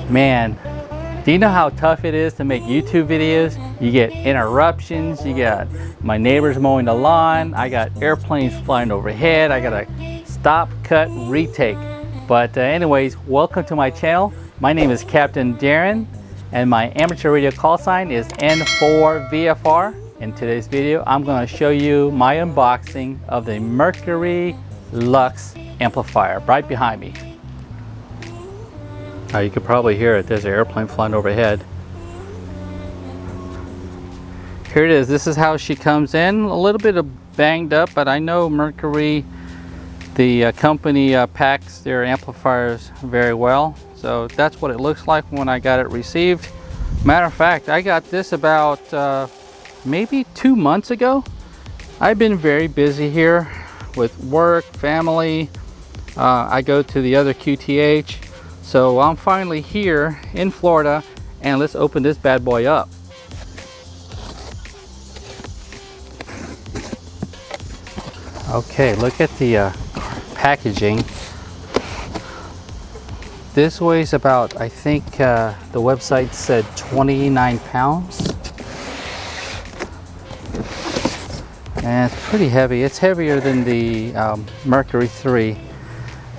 Man, do you know how tough it is to make YouTube videos? You get interruptions, you got my neighbors mowing the lawn, I got airplanes flying overhead, I gotta stop, cut, retake. But anyways, welcome to my channel. My name is Captain Darren and my amateur radio call sign is N4VFR. In today's video, I'm gonna show you my unboxing of the Mercury Lux Amplifier right behind me. You can probably hear it. There's an airplane flying overhead. Here it is. This is how she comes in. A little bit of banged up, but I know Mercury, the company, packs their amplifiers very well. So that's what it looks like when I got it received. Matter of fact, I got this about maybe 2 months ago. I've been very busy here with work, family. I go to the other QTH. So I'm finally here in Florida, and let's open this bad boy up. Okay, look at the packaging. This weighs about, I think the website said 29 pounds. And it's pretty heavy. It's heavier than the Mercury 3.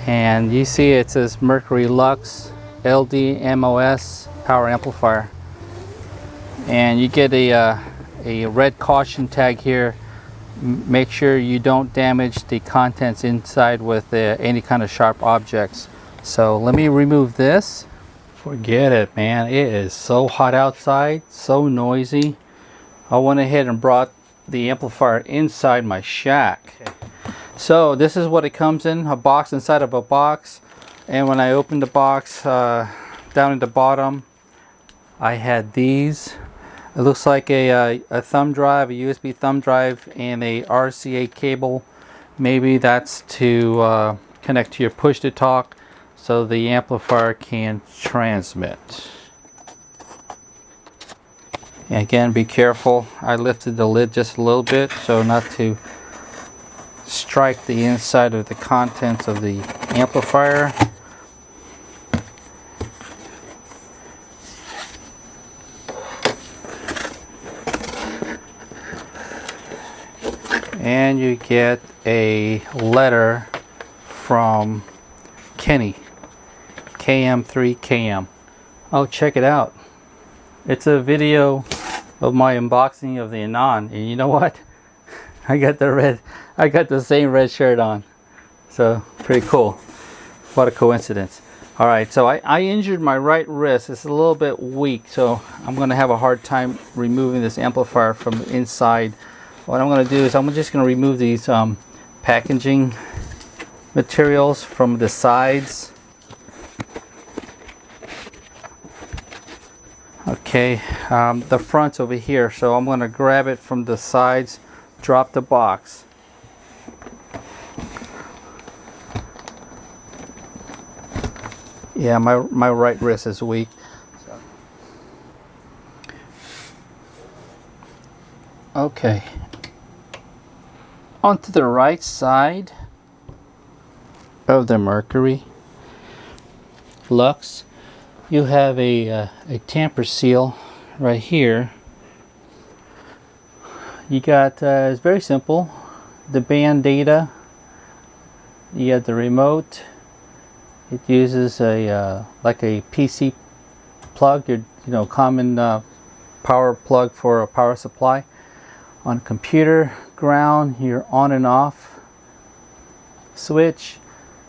And you see it says Mercury Lux LDMOS power amplifier. And you get a red caution tag here. Make sure you don't damage the contents inside with any kind of sharp objects. So let me remove this. Forget it, man. It is so hot outside, so noisy. I went ahead and brought the amplifier inside my shack. Okay. So this is what it comes in, a box inside of a box. And when I opened the box, down at the bottom, I had these. It looks like a thumb drive, a USB thumb drive, and a RCA cable. Maybe that's to connect to your push to talk so the amplifier can transmit. And again, be careful. I lifted the lid just a little bit so not to strike the inside of the contents of the amplifier. And you get a letter from Kenny, KM3KM. Oh, check it out. It's a video of my unboxing of the Anon, and you know what? I got the same red shirt on. So pretty cool. What a coincidence. All right, so I injured my right wrist. It's a little bit weak, so I'm gonna have a hard time removing this amplifier from the inside. What I'm gonna do is I'm just gonna remove these packaging materials from the sides. Okay, the front's over here, so I'm gonna grab it from the sides, drop the box. Yeah, my right wrist is weak. Okay. Onto the right side of the Mercury Lux, you have a tamper seal right here. You got, it's very simple, the band data. You got the remote. It uses a like a PC plug, your common power plug for a power supply. On a computer, ground, your on and off switch,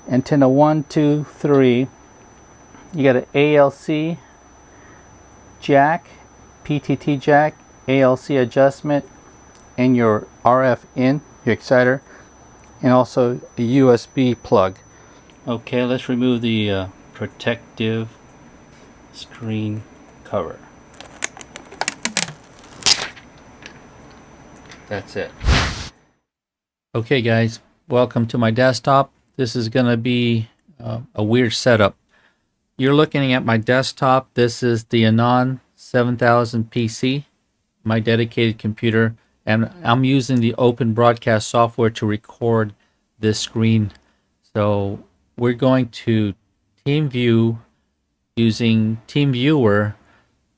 antenna 1, 2, 3. You got an ALC jack, PTT jack, ALC adjustment, and your RF in, your exciter, and also a USB plug. Okay, let's remove the protective screen cover. That's it. Okay guys, welcome to my desktop. This is going to be a weird setup. You're looking at my desktop. This is the Anon 7000 PC, my dedicated computer, and I'm using the open broadcast software to record this screen. So we're going to TeamView using TeamViewer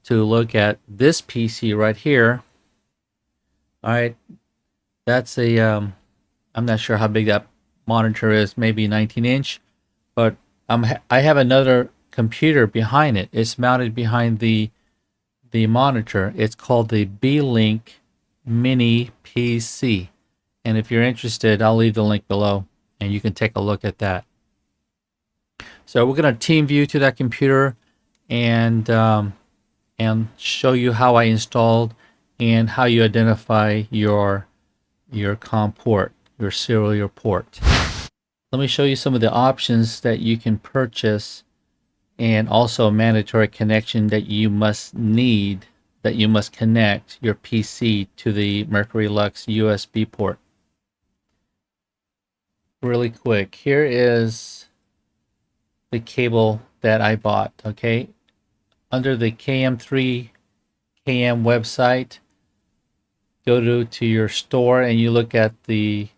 to look at this PC right here. All right, that's a I'm not sure how big that monitor is, maybe 19-inch, but I have another computer behind it. It's mounted behind the monitor. It's called the Beelink Mini PC, and if you're interested, I'll leave the link below and you can take a look at that. So we're going to team view to that computer and show you how I installed and how you identify your COM port, your serial port. Let me show you some of the options that you can purchase, and also a mandatory connection that you must need, that you must connect your PC to the Mercury Lux USB port. Really quick, here is the cable that I bought. Okay, under the KM3KM website, go to your store and you look at the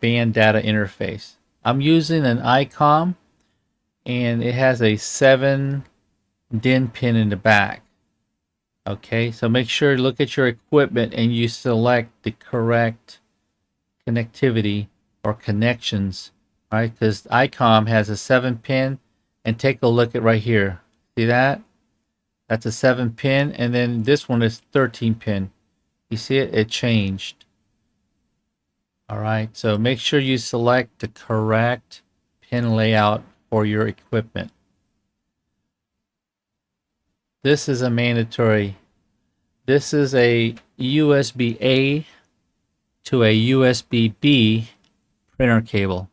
band data interface. I'm using an ICOM and it has a 7 DIN pin in the back. Okay, so make sure to look at your equipment and you select the correct connectivity or connections, right? Because ICOM has a 7 pin, and take a look at right here. See that? That's a 7 pin, and then this one is 13 pin. You see it? It changed. All right, so make sure you select the correct pin layout for your equipment. This is a mandatory. This is a USB-A to a USB-B printer cable.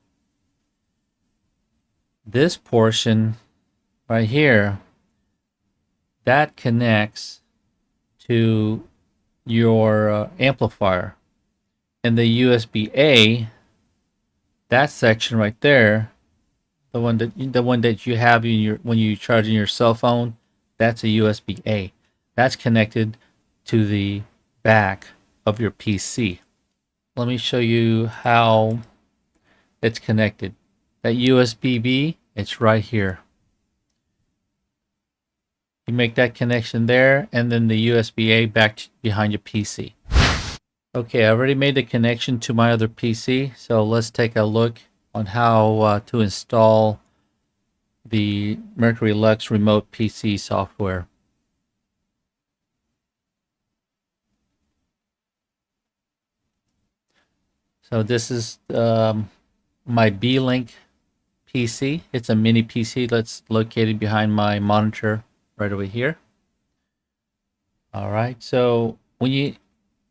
This portion right here, that connects to your amplifier. And the USB-A, that section right there, the one that you have in your, when you're charging your cell phone, that's a USB-A. That's connected to the back of your PC. Let me show you how it's connected. That USB-B, it's right here. You make that connection there, and then the USB-A back behind your PC. Okay, I already made the connection to my other PC, so let's take a look on how to install the Mercury Lux Remote PC software. So this is my Beelink PC. It's a mini PC that's located behind my monitor right over here. All right, so when you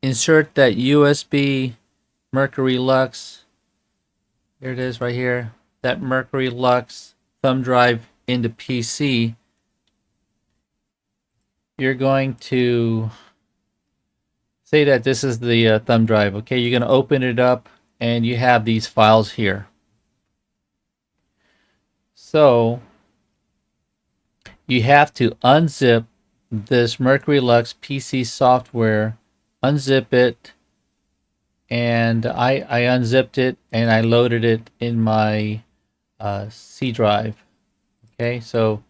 insert that USB Mercury Lux, here it is right here, that Mercury Lux thumb drive into PC, you're going to say that this is the thumb drive. Okay, you're going to open it up and you have these files here. So you have to unzip this Mercury Lux PC software, unzip it, and I unzipped it and I loaded it in my C drive. Okay, so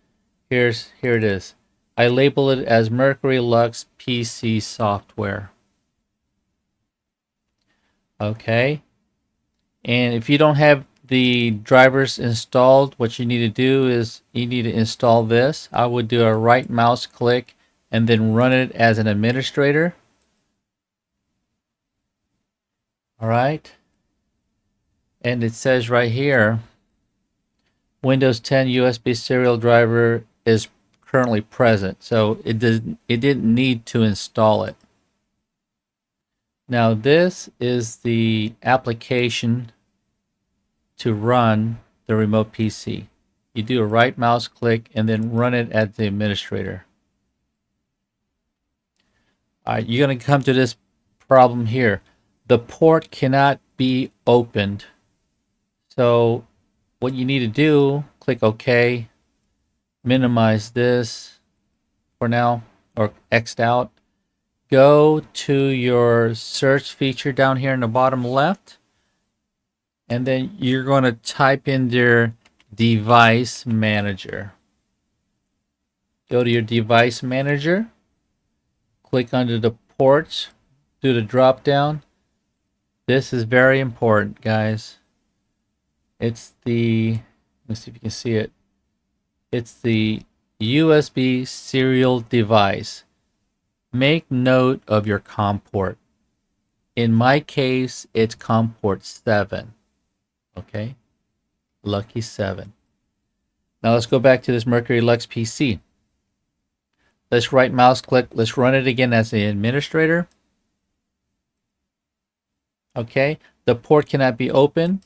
here it is. I label it as Mercury Lux PC software. Okay, and if you don't have the drivers installed, what you need to do is you need to install this. I would do a right mouse click and then run it as an administrator. All right, and it says right here, Windows 10 USB serial driver is currently present, so it didn't need to install it. Now this is the application to run the remote PC. You do a right mouse click and then run it as the administrator. All right, you're going to come to this problem here. The port cannot be opened. So what you need to do, click OK, minimize this for now, or X'd out. Go to your search feature down here in the bottom left, and then you're going to type in their device manager. Go to your device manager, click under the ports, do the drop down. This is very important, guys. It's the, let's see if you can see it. It's the USB serial device. Make note of your COM port. In my case, it's COM port 7. Okay? Lucky 7. Now let's go back to this Mercury Lux PC. Let's right mouse click. Let's run it again as the administrator. Okay? The port cannot be opened.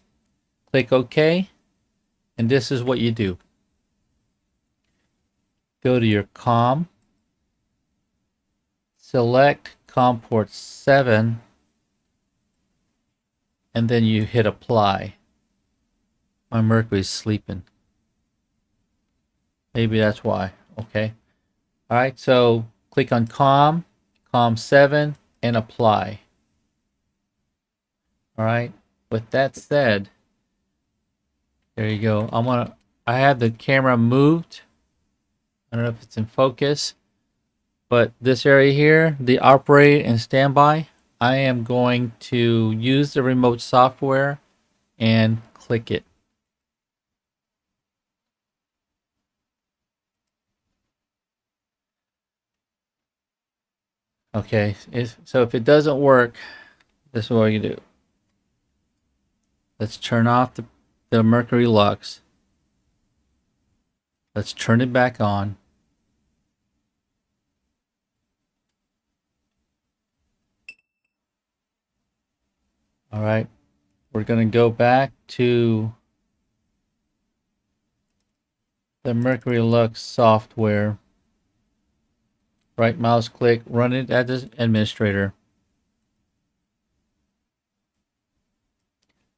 Click OK. And this is what you do. Go to your COM. Select COM port 7. And then you hit apply. My Mercury's sleeping. Maybe that's why. Okay. All right. So click on COM 7, and apply. All right. With that said, there you go. I have the camera moved. I don't know if it's in focus, but this area here, the operate and standby, I am going to use the remote software and click it. Okay, so if it doesn't work, this is what you do. Let's turn off the Mercury Lux. Let's turn it back on. All right, we're going to go back to the Mercury Lux software. Right mouse click, run it as administrator.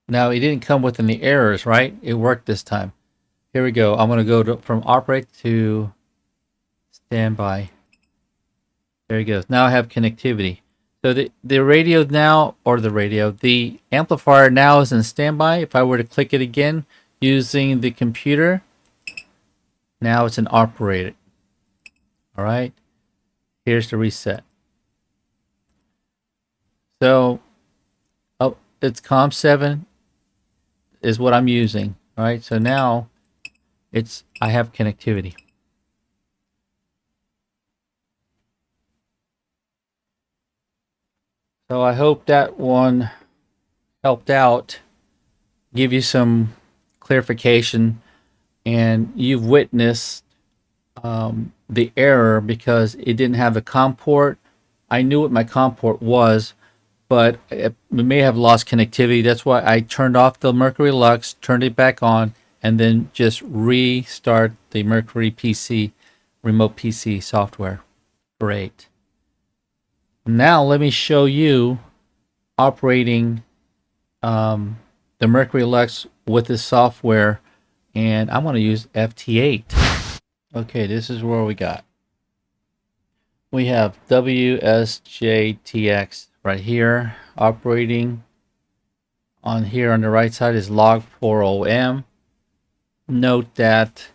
Now it didn't come with any errors, right? It worked this time. Here we go. I'm going to go from operate to standby. There it goes. Now I have connectivity. So the radio now, or the amplifier now is in standby. If I were to click it again using the computer, now it's in operated. All right. Here's the reset. So, it's COM 7 is what I'm using. All right. So now I have connectivity. So I hope that one helped out, give you some clarification, and you've witnessed the error because it didn't have the COM port. I knew what my COM port was, but it may have lost connectivity. That's why I turned off the Mercury Lux, turned it back on, and then just restart the Mercury PC Remote PC software. Great. Now let me show you operating the Mercury Lux with this software, and I'm going to use FT8. Okay, this is where we got. We have WSJTX right here operating. On here on the right side is log40M. Note that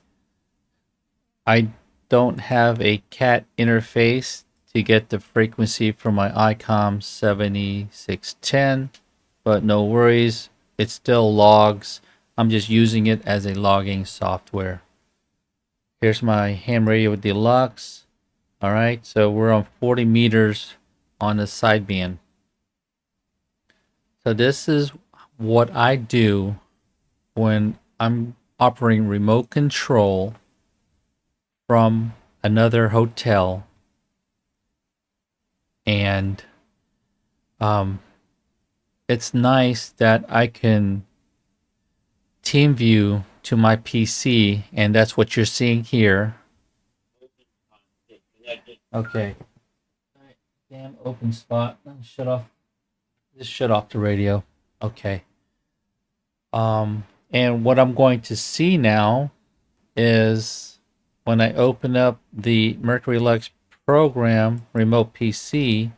I don't have a CAT interface to get the frequency from my ICOM 7610, but no worries, it still logs. I'm just using it as a logging software. Here's my ham radio with the LUX. All right, so we're on 40 meters on the sideband. So this is what I do when I'm operating remote control from another hotel, and it's nice that I can team view to my PC, and that's what you're seeing here. Okay. Damn open spot. Shut off. Just shut off the radio. Okay. And what I'm going to see now is when I open up the Mercury Lux program remote PC,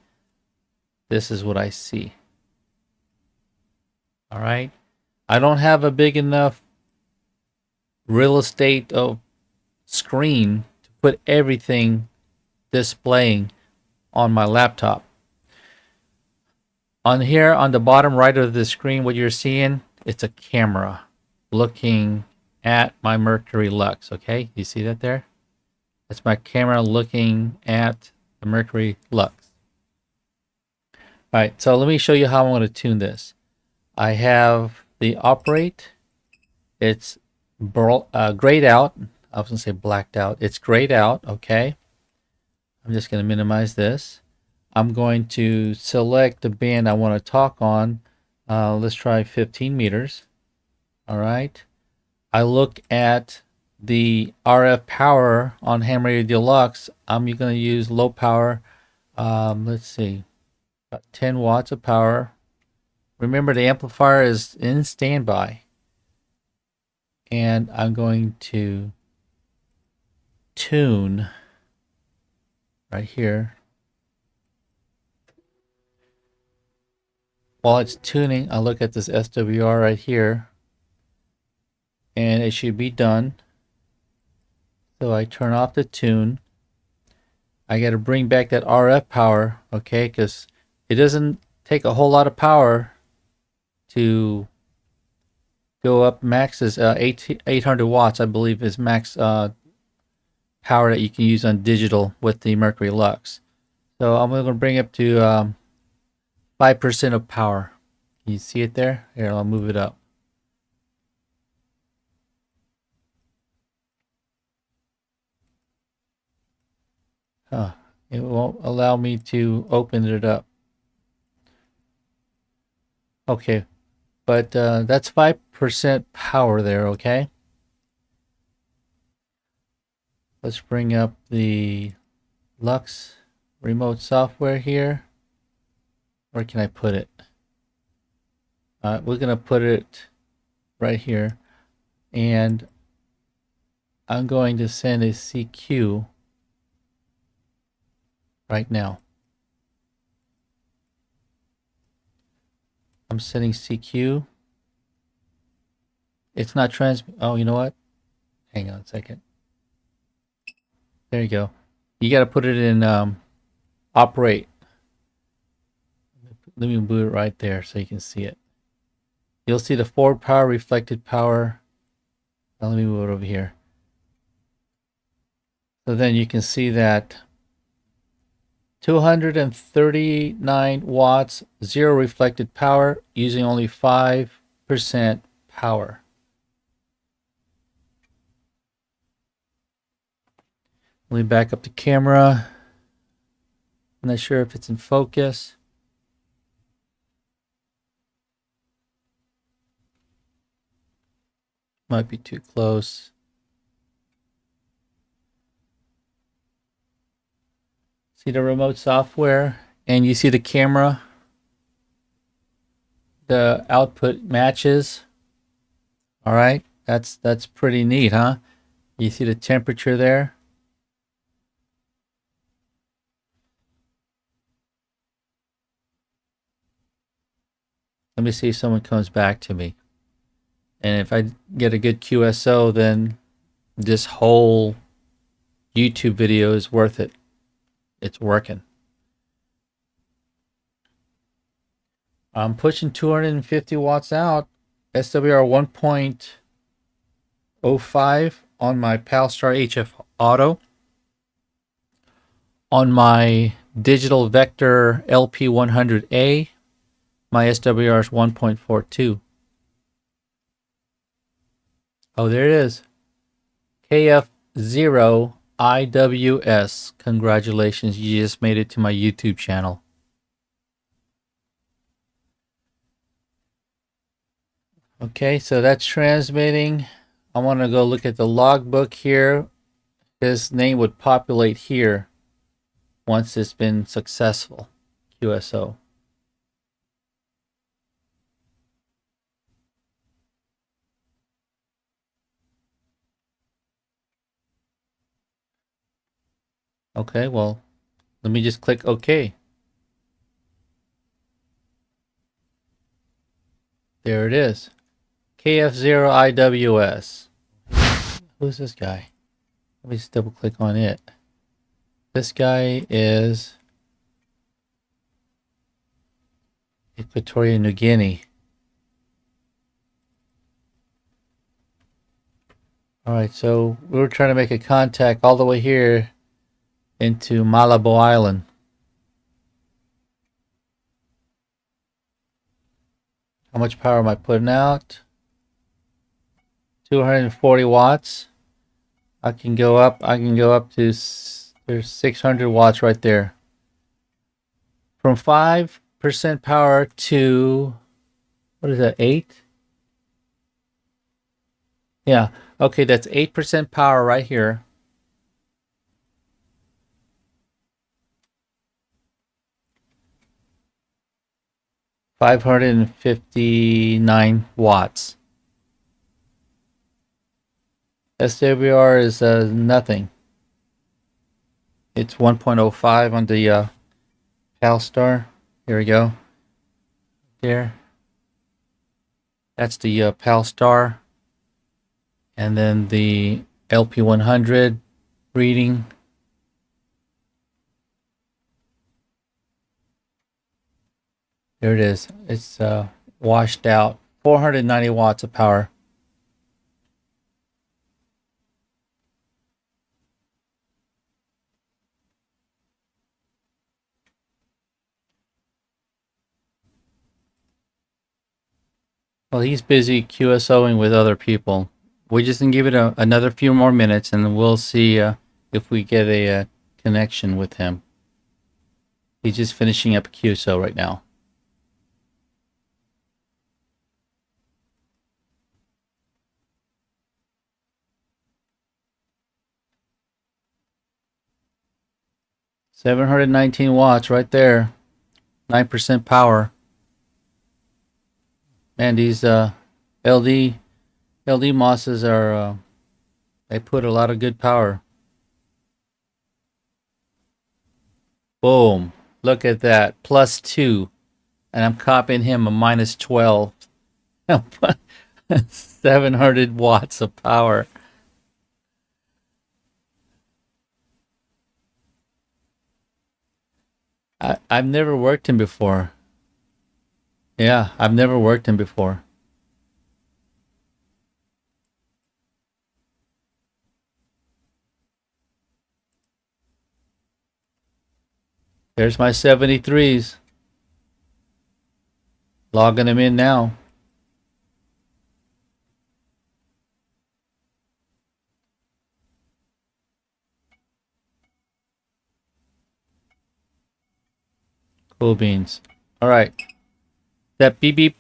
this is what I see. All right. I don't have a big enough real estate of screen put everything displaying on my laptop. On here, on the bottom right of the screen, what you're seeing, it's a camera looking at my Mercury Lux. Okay, you see that there? That's my camera looking at the Mercury Lux. All right, so let me show you how I'm going to tune this. I have the operate. It's grayed out. I was going to say blacked out. It's grayed out. Okay. I'm just going to minimize this. I'm going to select the band I want to talk on. Let's try 15 meters. All right. I look at the RF power on Ham Radio Deluxe. I'm going to use low power. Let's see, about 10 watts of power. Remember, the amplifier is in standby. And I'm going to tune right here. While it's tuning, I look at this SWR right here, and it should be done. So I turn off the tune. I got to bring back that RF power, okay, because it doesn't take a whole lot of power to go up. Max is 800 watts, I believe, is max power that you can use on digital with the Mercury Lux. So I'm going to bring it up to 5% of power. Can you see it there? Here, I'll move it up. It won't allow me to open it up. Okay, but that's 5% power there, okay? Let's bring up the Lux Remote software here. Where can I put it? We're going to put it right here. And I'm going to send a CQ right now. I'm sending CQ. It's not oh, you know what? Hang on a second. There you go. You got to put it in operate. Let me move it right there so you can see it. You'll see the forward power, reflected power. Now let me move it over here. So then you can see that 239 watts, zero reflected power, using only 5% power. Let me back up the camera. I'm not sure if it's in focus. Might be too close. See the remote software, and you see the camera. The output matches. All right, that's pretty neat, huh? You see the temperature there. Let me see if someone comes back to me. And if I get a good QSO, then this whole YouTube video is worth it. It's working. I'm pushing 250 watts out. SWR 1.05 on my Palstar HF Auto. On my Digital Vector LP100A, my SWR is 1.42. Oh, there it is. KF0 IWS. Congratulations, you just made it to my YouTube channel. Okay, so that's transmitting. I want to go look at the logbook here. His name would populate here once it's been successful. QSO. Okay, well, let me just click OK. There it is. KF0IWS. Who's this guy? Let me just double click on it. This guy is Equatorial Guinea. Alright, so we were trying to make a contact all the way here into Malabo Island. How much power am I putting out? 240 watts. I can go up to, there's 600 watts right there. From 5% power to, what is that, 8? Yeah, okay, that's 8% power right here. $559 watts. SWR is nothing. It's 1.05 on the PALStar. Here we go. There. That's the PALStar. And then the LP100 reading. There it is. It's washed out. 490 watts of power. Well, he's busy QSOing with other people. We're just gonna give it another few more minutes, and we'll see if we get a connection with him. He's just finishing up QSO right now. $719 watts right there. 9% power. Man, these LD mosses are they put a lot of good power. Boom. Look at that. +2. And I'm copying him a -12. 700 watts of power. I've never worked him before. Yeah, I've never worked him before. There's my 73s. Logging them in now. Cool beans. All right. That beep beep.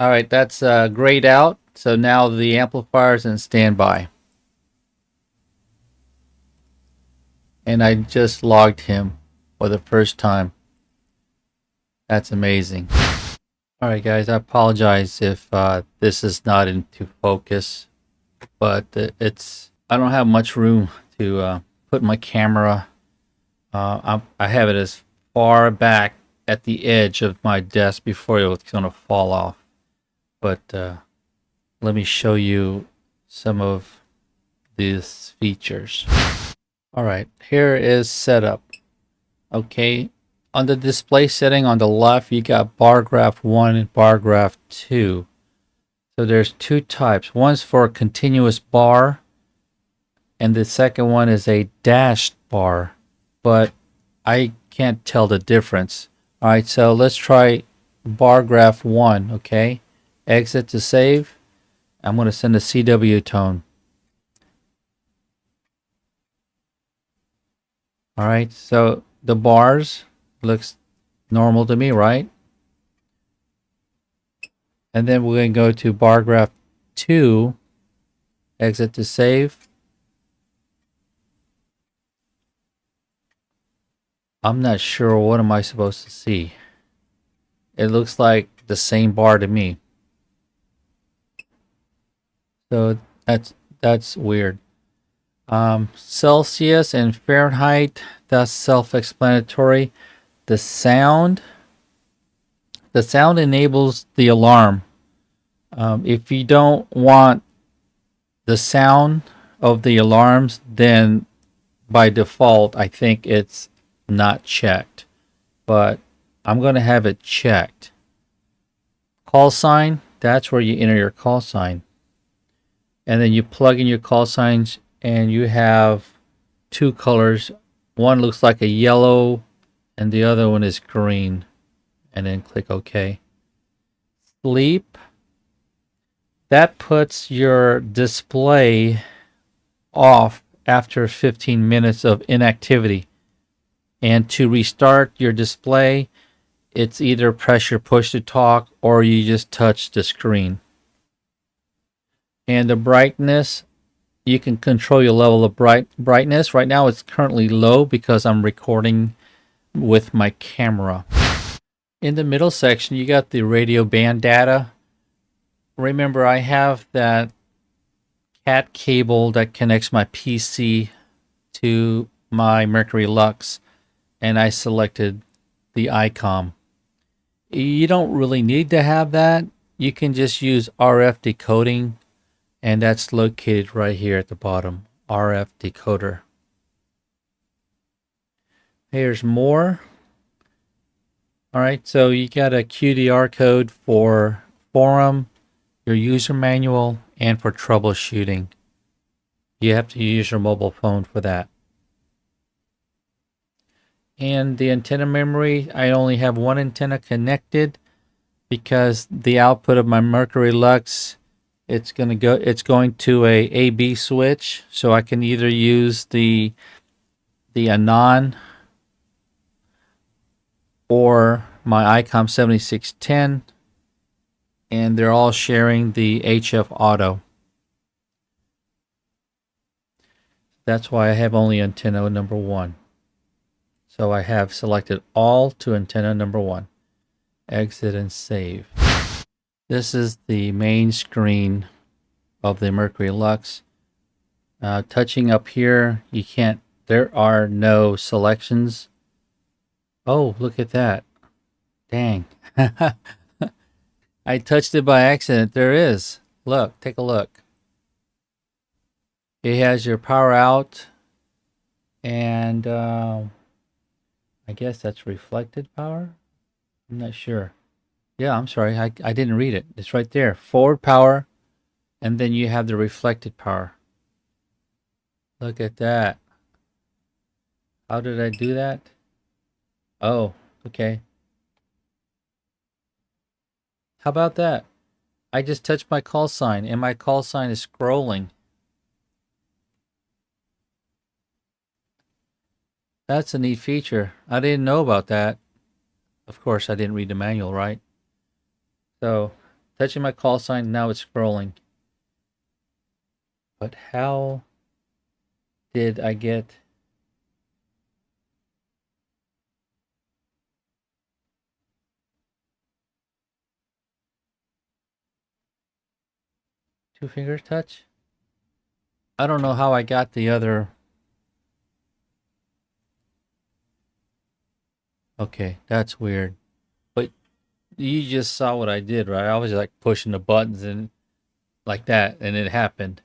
All right, that's grayed out. So now the amplifier's in standby. And I just logged him for the first time. That's amazing. All right, guys, I apologize if this is not into focus, but I don't have much room to put my camera. I have it as far back at the edge of my desk before it's going to fall off. But let me show you some of these features. All right, here is setup. Okay, on the display setting on the left, you got bar graph 1 and bar graph 2. So there's two types. One's for a continuous bar, and the second one is a dashed bar. But I can't tell the difference. All right, so let's try bar graph 1, okay? Exit to save. I'm going to send a CW tone. All right, so the bars looks normal to me, right? And then we're going to go to bar graph 2, exit to save. I'm not sure what am I supposed to see. It looks like the same bar to me. So that's weird. Celsius and Fahrenheit, that's self-explanatory. The sound enables the alarm. If you don't want the sound of the alarms, then by default, I think it's not checked. But I'm going to have it checked. Call sign, that's where you enter your call sign. And then you plug in your call signs, and you have two colors. One looks like a yellow, and the other one is green. And then click OK. Sleep. That puts your display off after 15 minutes of inactivity. And to restart your display, it's either press your push to talk or you just touch the screen. And the brightness, you can control your level of brightness. Right now it's currently low because I'm recording with my camera. In the middle section, you got the radio band data. Remember, I have that cat cable that connects my PC to my Mercury Lux, and I selected the ICOM. You don't really need to have that. You can just use RF decoding, and that's located right here at the bottom, RF decoder. Here's more. All right, so you got a QDR code for forum, your user manual, and for troubleshooting. You have to use your mobile phone for that. And the antenna memory, I only have one antenna connected because the output of my Mercury Lux, it's going to a AB switch, so I can either use the Anon or my ICOM 7610, and they're all sharing the HF auto. That's why I have only antenna number 1. So I have selected all to antenna number 1. Exit and save. This is the main screen of the Mercury Lux. Touching up here, you can't, there are no selections. Oh, look at that. Dang. I touched it by accident. There is. Look, take a look. It has your power out, and I guess that's reflected power. I'm not sure. Yeah, I'm sorry. I didn't read it. It's right there. Forward power, and then you have the reflected power. Look at that. How did I do that? Oh, okay. How about that? I just touched my call sign, and my call sign is scrolling. That's a neat feature. I didn't know about that. Of course, I didn't read the manual, right? So, touching my call sign, now it's scrolling. But how did I get... Two fingers touch? I don't know how I got the other... Okay, that's weird. But you just saw what I did, right? I was like pushing the buttons and like that, and it happened.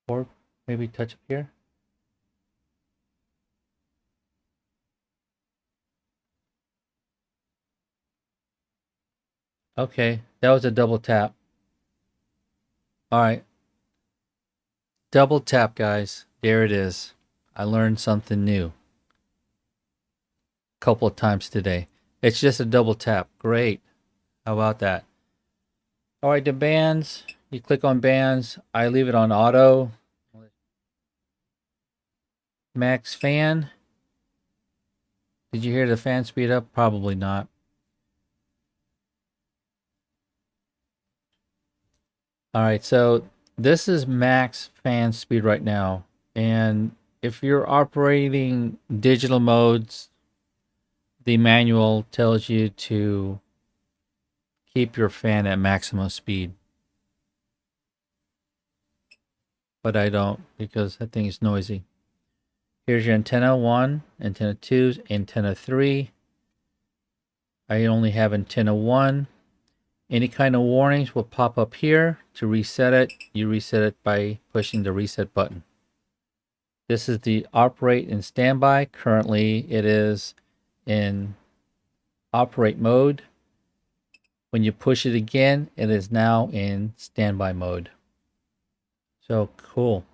Or maybe touch up here. Okay, that was a double tap. All right. Double tap, guys. There it is. I learned something new a couple of times today. It's just a double tap. Great. How about that? All right, the bands. You click on bands. I leave it on auto. Max fan. Did you hear the fan speed up? Probably not. All right, so this is max fan speed right now. And if you're operating digital modes, the manual tells you to keep your fan at maximum speed. But I don't, because that thing is noisy. Here's your antenna 1, antenna 2, antenna 3. I only have antenna 1. Any kind of warnings will pop up here. To reset it, you reset it by pushing the reset button. This is the operate and standby. Currently it is in operate mode. When you push it again, it is now in standby mode. So cool.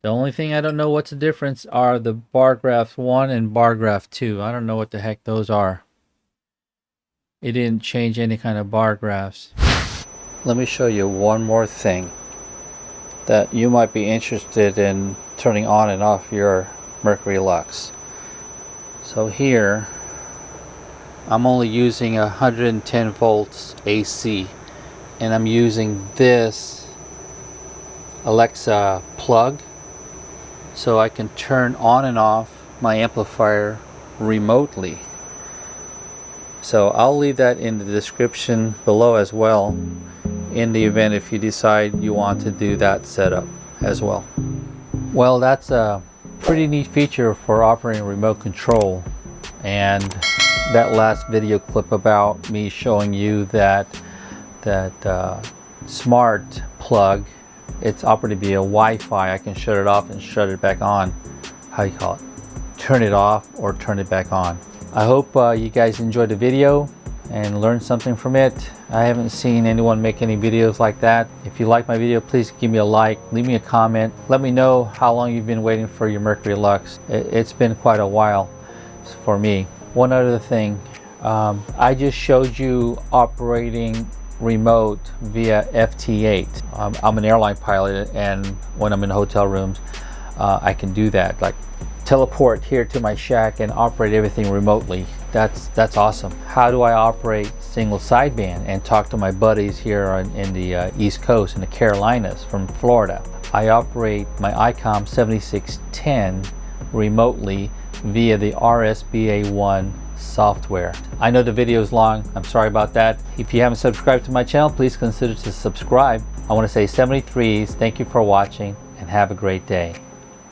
The only thing I don't know what's the difference are the bar graphs 1 and bar graph 2. I don't know what the heck those are. It didn't change any kind of bar graphs. Let me show you one more thing that you might be interested in turning on and off your Mercury Lux. So here I'm only using 110 volts AC, and I'm using this Alexa plug so I can turn on and off my amplifier remotely. So I'll leave that in the description below as well, in the event if you decide you want to do that setup as well. Well, that's a pretty neat feature for operating remote control. And that last video clip about me showing you that smart plug, it's operated via Wi-Fi. I can shut it off and shut it back on. How you call it? Turn it off or turn it back on. I hope you guys enjoyed the video and learned something from it. I haven't seen anyone make any videos like that. If you like my video, please give me a like, leave me a comment. Let me know how long you've been waiting for your Mercury Lux. It's been quite a while for me. One other thing, I just showed you operating remote via FT8. I'm an airline pilot, and when I'm in hotel rooms, I can do that. Like teleport here to my shack and operate everything remotely. That's awesome. How do I operate single sideband and talk to my buddies here in the East Coast, in the Carolinas, from Florida? I operate my ICOM 7610 remotely via the RSBA1 software. I know the video is long. I'm sorry about that. If you haven't subscribed to my channel, please consider to subscribe. I want to say 73s, thank you for watching and have a great day.